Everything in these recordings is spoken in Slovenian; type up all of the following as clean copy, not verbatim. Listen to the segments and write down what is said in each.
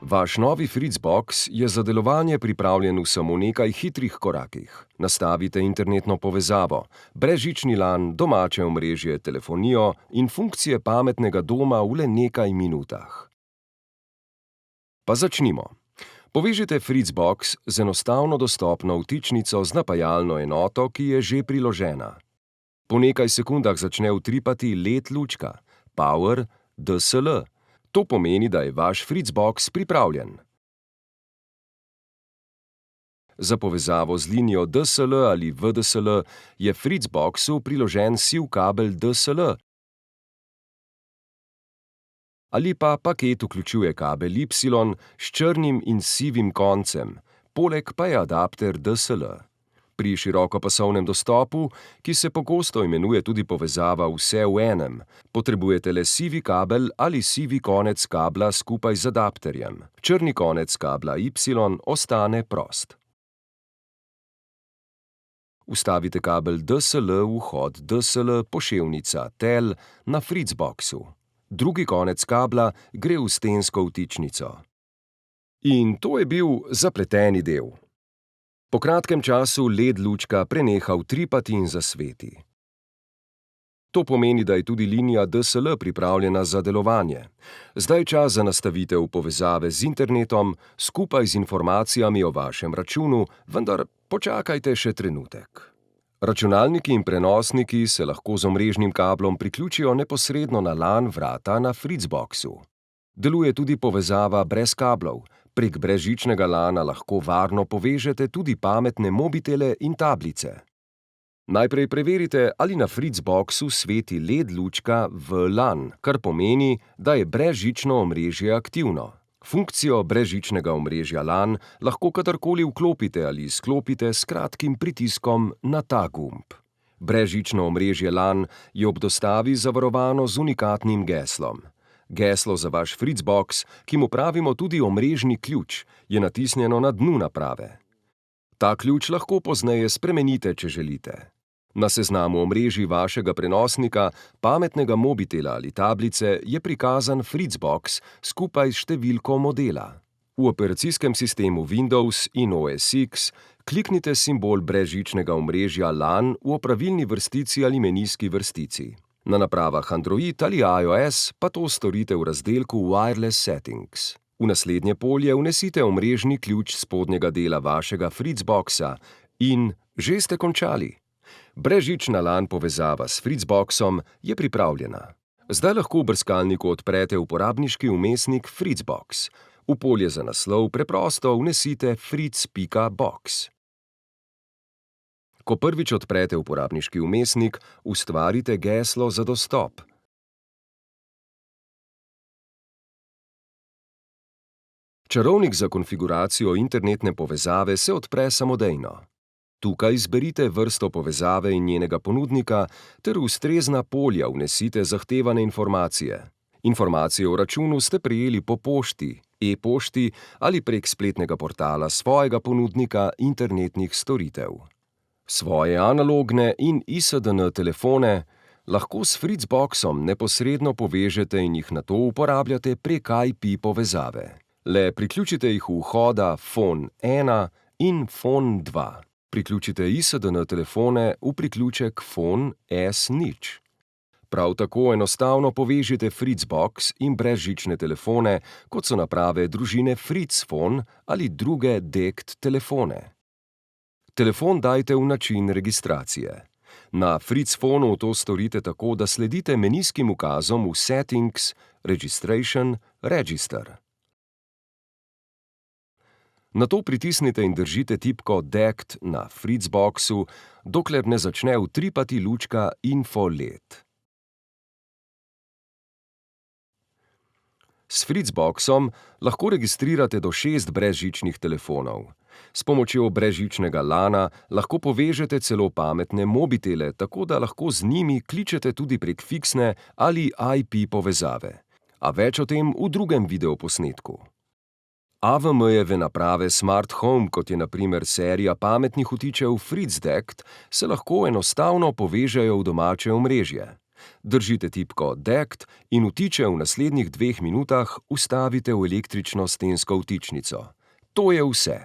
Vaš novi Fritzbox je za delovanje pripravljen v samo nekaj hitrih korakih. Nastavite internetno povezavo, brezžični LAN, domače omrežje, telefonijo in funkcije pametnega doma v le nekaj minutah. Pa začnimo. Povežite Fritzbox z enostavno dostopno vtičnico z napajalno enoto, ki je že priložena. Po nekaj sekundah začne utripati LED lučka, Power DSL. To pomeni, da je vaš Fritzbox pripravljen. Za povezavo z linijo DSL ali VDSL je Fritzboxu priložen siv kabel DSL ali pa paket vključuje kabel Y s črnim in sivim koncem, poleg pa je adapter DSL. Pri širokopasovnem dostopu, ki se pogosto imenuje tudi povezava vse v enem, potrebujete le sivi kabel ali sivi konec kabla skupaj z adapterjem. Črni konec kabla Y ostane prost. Vstavite kabel DSL v vhod DSL poševnica TEL na Fritzboxu. Drugi konec kabla gre v stensko vtičnico. In to je bil zapleteni del. Po kratkem času LED lučka preneha utripati in zasveti. To pomeni, da je tudi linija DSL pripravljena za delovanje. Zdaj je čas za nastavitev povezave z internetom skupaj z informacijami o vašem računu, vendar počakajte še trenutek. Računalniki in prenosniki se lahko z omrežnim kablom priključijo neposredno na LAN vrata na Fritzboxu. Deluje tudi povezava brez kablov. Prek brezžičnega LANa lahko varno povežete tudi pametne mobitele in tablice. Najprej preverite, ali na Fritzboxu sveti LED lučka v LAN, kar pomeni, da je brezžično omrežje aktivno. Funkcijo brezžičnega omrežja LAN lahko kadarkoli vklopite ali izklopite s kratkim pritiskom na ta gumb. Brezžično omrežje LAN je ob dostavi zavarovano z unikatnim geslom. Geslo za vaš Fritzbox, ki mu pravimo tudi omrežni ključ, je natisnjeno na dnu naprave. Ta ključ lahko pozneje spremenite, če želite. Na seznamu omrežij vašega prenosnika, pametnega mobitela ali tablice je prikazan Fritzbox skupaj s številko modela. V operacijskem sistemu Windows in OS X kliknite simbol brezžičnega omrežja LAN v opravilni vrstici ali menijski vrstici. Na napravah Android ali iOS pa to storite v razdelku Wireless Settings. V naslednje polje vnesite omrežni ključ spodnjega dela vašega Fritzboxa in že ste končali. Brezžična LAN povezava s Fritzboxom je pripravljena. Zdaj lahko v brskalniku odprete uporabniški vmesnik Fritzbox. V polje za naslov preprosto vnesite fritz.box. Ko prvič odprete uporabniški vmesnik, ustvarite geslo za dostop. Čarovnik za konfiguracijo internetne povezave se odpre samodejno. Tukaj izberite vrsto povezave in njenega ponudnika ter v ustrezna polja vnesite zahtevane informacije. Informacije o računu ste prejeli po pošti, e-pošti ali prek spletnega portala svojega ponudnika internetnih storitev. Svoje analogne in ISDN telefone lahko s Fritzboxom neposredno povežete in jih nato uporabljate prek IP povezave. Le priključite jih v vhoda FON 1 in FON 2. Priključite ISDN telefone v priključek FON S0. Prav tako enostavno povežite Fritzbox in brezžične telefone, kot so naprave družine FritzPhone ali druge DECT telefone. Telefon dajte v način registracije. Na FritzPhonu to storite tako, da sledite menijskim ukazom v Settings, Registration, Register. Nato pritisnite in držite tipko DECT na Fritzboxu, dokler ne začne utripati lučka Info LED. S Fritzboxom lahko registrirate do 6 brezžičnih telefonov. S pomočjo brezžičnega LANa lahko povežete celo pametne mobitele, tako da lahko z njimi kličete tudi prek fiksne ali IP povezave. A več o tem v drugem videoposnetku. AVM-jeve naprave Smart Home, kot je na primer serija pametnih vtičev FritzDECT, se lahko enostavno povežejo v domače omrežje. držite tipko DECT in vtiče v naslednjih 2 minutah vstavite v električno stensko vtičnico. To je vse.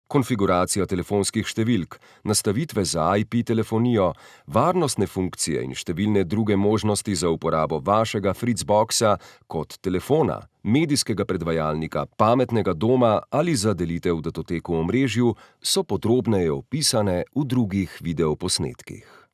Konfiguracija telefonskih številk, nastavitve za IP telefonijo, varnostne funkcije in številne druge možnosti za uporabo vašega Fritzboxa kot telefona, medijskega predvajalnika, pametnega doma ali za delitev datoteke v omrežju so podrobneje opisane v drugih videoposnetkih.